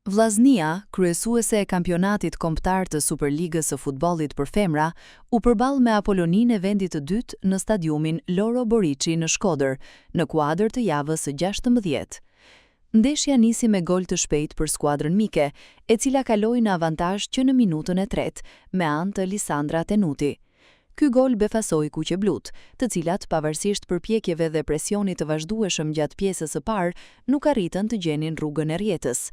Vllaznia, kryesuese e kampionatit kombëtar të Superligës së futbollit për femra, u përball me Apolloninë e vendit të dytë në stadiumin Loro Boriçi në Shkodër, në kuadër të javës së 16. Ndeshja nisi me gol të shpejt për skuadrën mike, e cila kaloi në avantazh që në minutën e 3 me anë të Lisandra Tenuti. Ky gol befasoi kuqeblut, të cilat pavarësisht përpjekjeve dhe presionit të vazhdueshëm gjatë pjesës së parë, nuk arritën të gjenin rrugën e rjetës.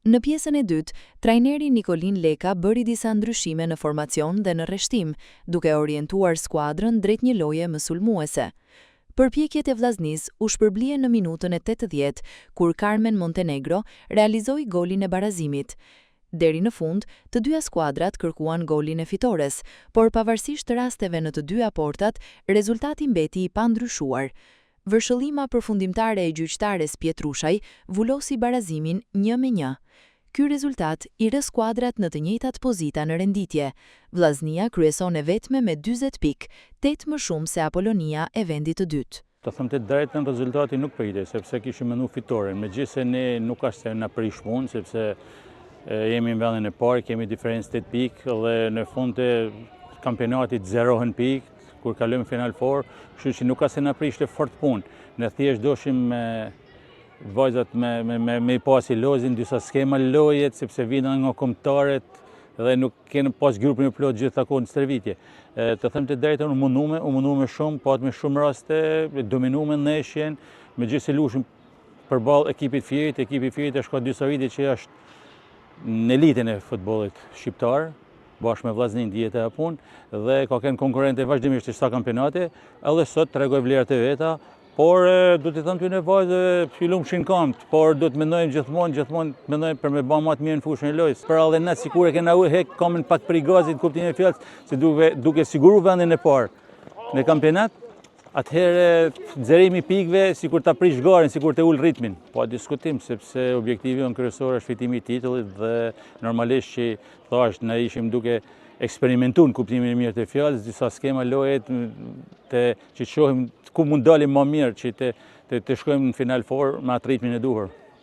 Në pjesën e dytë, trajneri Nikolin Leka bëri disa ndryshime në formacion dhe në rreshtim, duke orientuar skuadrën drejt një loje më sulmuese. Përpjekjet e vllaznisë u shpërblyen në minutën e 80, kur Carmen Montenegro realizoi golin e barazimit. Deri në fund, të dyja skuadrat kërkuan golin e fitores, por pavarësisht rasteve në të dyja portat, rezultati mbeti i pandryshuar. Vërshëllima përfundimtare e gjyqtares Pietrushaj vullosi barazimin 1-1. Ky rezultat i rë skuadrat në të njëjtat pozita në renditje. Vllaznia kryeson e vetme me 40 pikë, 8 më shumë se Apollonia e vendit të dytë. Të thëmë të drejtën, rezultati nuk pritej, sepse kishim menduar fitoren. Megjithëse ne nuk ashtë se na prish punë, sepse jemi në vendin e parë, kemi diferencë 8 pikë dhe në fund të kampionatit zerohen pikë, kur kalojmë final forë, kështu që nuk ka se na prishte fort punë. Ne thjesht doshim vajzat me i pasi lozin, disa skema lojet, sepse vina nga kombëtarët dhe nuk kene pas grupin e plot gjithë takon në stërvitje. Të them të drejtën, u mundume shumë, pat me shumë raste, dominume në ndeshjen, megjithëse lushim përballë ekipit Fierit është ka disa vite që është në elitën e futbollit shqiptar, bashkë me vllaznin dieta e punë, dhe ka kënë konkurrente vazhdimisht të çdo kampionati, edhe sot tregoj vlerat e veta, por do të them ty në vajzë fillum shinkamt, por do të mendojmë gjithmonë mendojmë për me bë më të mirë në fushën e lojës. Për edhe ne sikur e kena hek kamën pak për gazit kuptimin e fjalës, se duke siguru vendin e parë në kampionat, atëherë nxjerrimi pikëve sikur ta prish garin, sikur të ul ritmin. Pa diskutim, sepse objektivi jon kryesor është fitimi i titullit dhe normalisht që thash ne ishim duke eksperimentuar në kuptimin e mirë të fjalës, disa skema lojet që shohim ku mund dalim më mirë që të shkojmë në final forë me atë ritmin e duhur.